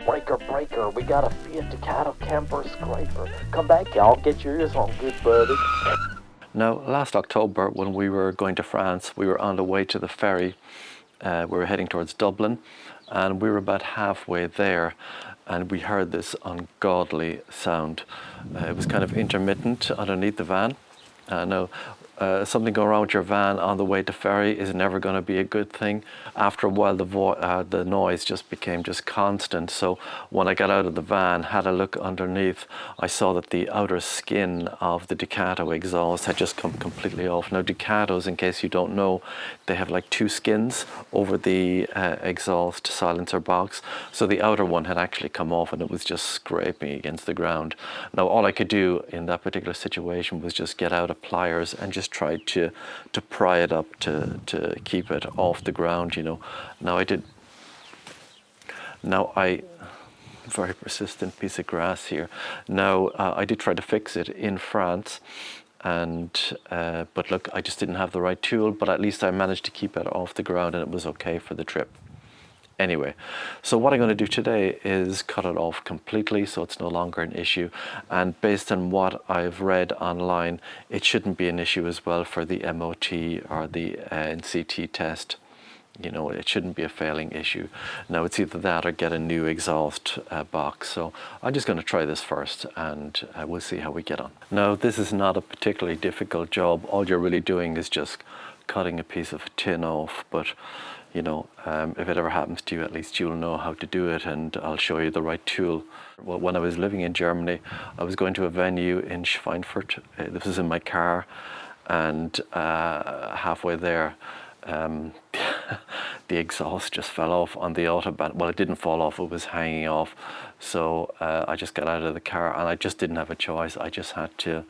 breaker, breaker. We got a Fiat DUCATO camper scraper. Come back, y'all. Get your ears on, good buddy. Now, last October, when we were going to France, we were on the way to the ferry. We were heading towards Dublin, and we were about halfway there, and we heard this ungodly sound. It was kind of intermittent underneath the van. Now, something going wrong with your van on the way to ferry is never going to be a good thing. After a while, the noise just became just constant. So when I got out of the van, had a look underneath, I saw that the outer skin of the DUCATO exhaust had just come completely off. Now, DUCATOs, in case you don't know, they have like two skins over the exhaust silencer box. So the outer one had actually come off, and it was just scraping against the ground. Now, all I could do in that particular situation was just get out a pliers and just try to pry it up to keep it off the ground, you know. Very persistent piece of grass here. Now, I did try to fix it in France, and but look, I just didn't have the right tool, but at least I managed to keep it off the ground, and it was okay for the trip. Anyway, so what I'm going to do today is cut it off completely so it's no longer an issue, and based on what I've read online, it shouldn't be an issue as well for the MOT or the NCT test. You know, it shouldn't be a failing issue. Now, it's either that or get a new exhaust box. So I'm just going to try this first, and we'll see how we get on. Now, this is not a particularly difficult job. All you're really doing is just cutting a piece of tin off, but you know, if it ever happens to you, at least you'll know how to do it, and I'll show you the right tool. Well, when I was living in Germany, I was going to a venue in Schweinfurt. This was in my car, and halfway there, the exhaust just fell off on the Autobahn. Well, it didn't fall off, it was hanging off. So I just got out of the car, and I just didn't have a choice. I just had to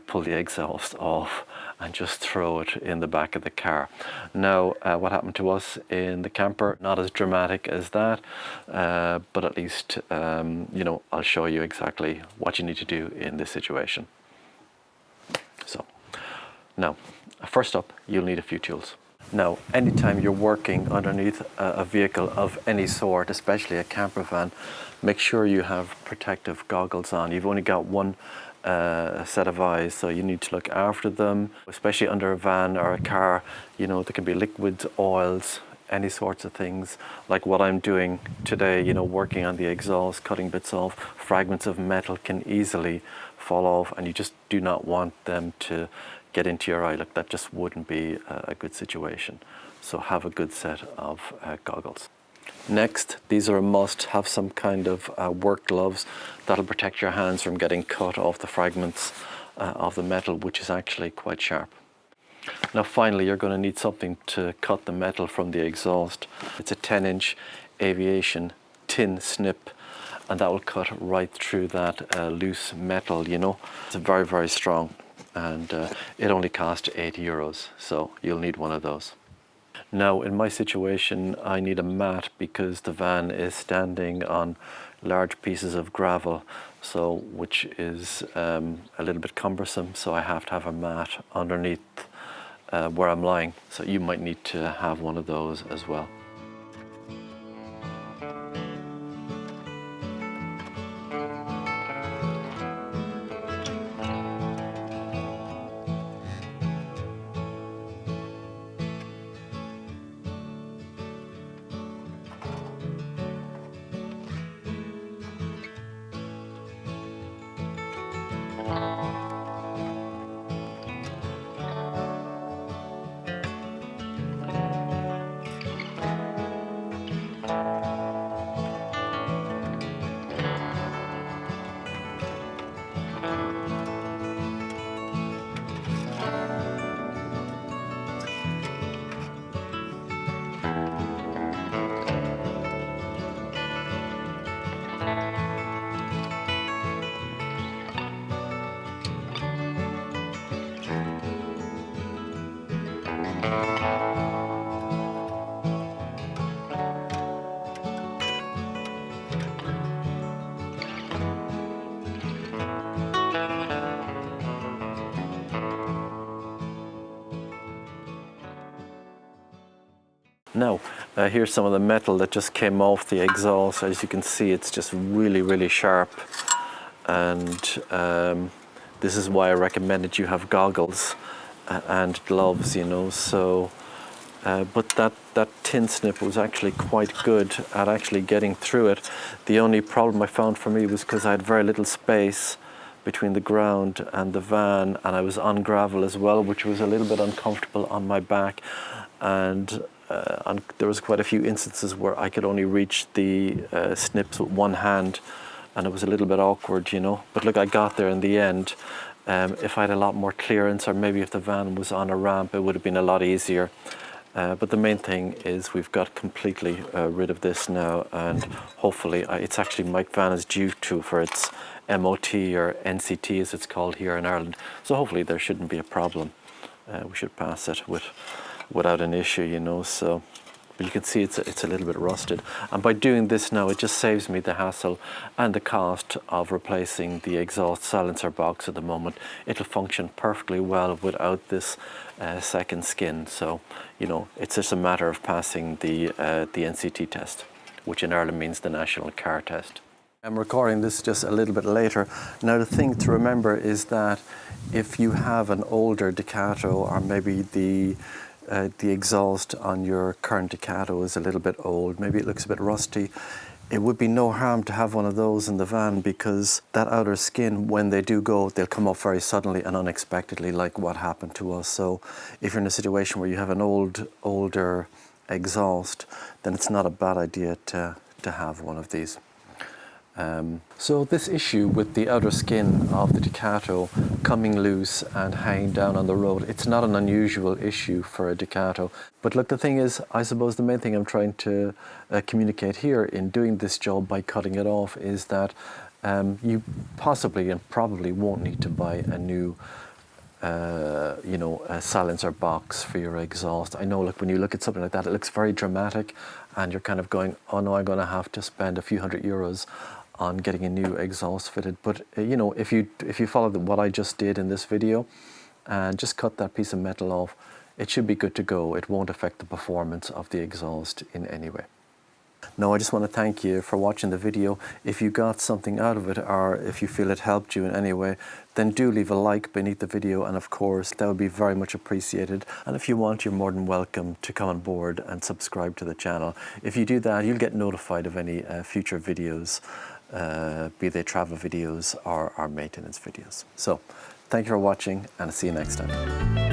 pull the exhaust off and just throw it in the back of the car. Now, what happened to us in the camper, not as dramatic as that, but at least, you know, I'll show you exactly what you need to do in this situation. So, now, first up, you'll need a few tools. Now, anytime you're working underneath a vehicle of any sort, especially a camper van, make sure you have protective goggles on. You've only got one set of eyes, so you need to look after them, especially under a van or a car. You know, there can be liquids, oils, any sorts of things, like what I'm doing today, you know, working on the exhaust, cutting bits off. Fragments of metal can easily fall off, and you just do not want them to get into your eye. Like, that just wouldn't be a good situation. So have a good set of goggles. Next, these are a must. Have some kind of work gloves that'll protect your hands from getting cut off the fragments of the metal, which is actually quite sharp. Now, finally, you're going to need something to cut the metal from the exhaust. It's a 10-inch aviation tin snip, and that will cut right through that loose metal, you know. It's very, very strong, and it only cost €80, so you'll need one of those. Now, in my situation, I need a mat because the van is standing on large pieces of gravel, so which is a little bit cumbersome, so I have to have a mat underneath where I'm lying. So you might need to have one of those as well. Now, Here's some of the metal that just came off the exhaust. As you can see, it's just really, really sharp. And this is why I recommended you have goggles and gloves, you know. So, but that tin snip was actually quite good at actually getting through it. The only problem I found for me was because I had very little space between the ground and the van, and I was on gravel as well, which was a little bit uncomfortable on my back. And there was quite a few instances where I could only reach the snips with one hand, and it was a little bit awkward, you know. But look, I got there in the end. If I had a lot more clearance, or maybe if the van was on a ramp, it would have been a lot easier. But the main thing is we've got completely rid of this now, and hopefully it's actually my van is due for its MOT or NCT as it's called here in Ireland. So hopefully there shouldn't be a problem. We should pass it without an issue, you know. So, but you can see it's a little bit rusted. And by doing this now, it just saves me the hassle and the cost of replacing the exhaust silencer box at the moment. It'll function perfectly well without this second skin. So, you know, it's just a matter of passing the NCT test, which in Ireland means the National Car Test. I'm recording this just a little bit later. Now the thing to remember is that if you have an older DUCATO, or maybe the exhaust on your current DUCATO is a little bit old, maybe it looks a bit rusty, it would be no harm to have one of those in the van, because that outer skin, when they do go, they'll come off very suddenly and unexpectedly, like what happened to us. So if you're in a situation where you have an older exhaust, then it's not a bad idea to have one of these. So this issue with the outer skin of the DUCATO coming loose and hanging down on the road, it's not an unusual issue for a DUCATO. But look, the thing is, I suppose the main thing I'm trying to communicate here in doing this job by cutting it off is that you possibly and probably won't need to buy a new you know, a silencer box for your exhaust. I know, look, when you look at something like that, it looks very dramatic, and you're kind of going, oh no, I'm going to have to spend a few €100 on getting a new exhaust fitted. But you know, if you follow what I just did in this video and just cut that piece of metal off, it should be good to go. It won't affect the performance of the exhaust in any way. No, I just want to thank you for watching the video. If you got something out of it, or if you feel it helped you in any way, then do leave a like beneath the video, and of course that would be very much appreciated. And if you want, you're more than welcome to come on board and subscribe to the channel. If you do that, you'll get notified of any future videos, be they travel videos or maintenance videos. So thank you for watching, and I'll see you next time.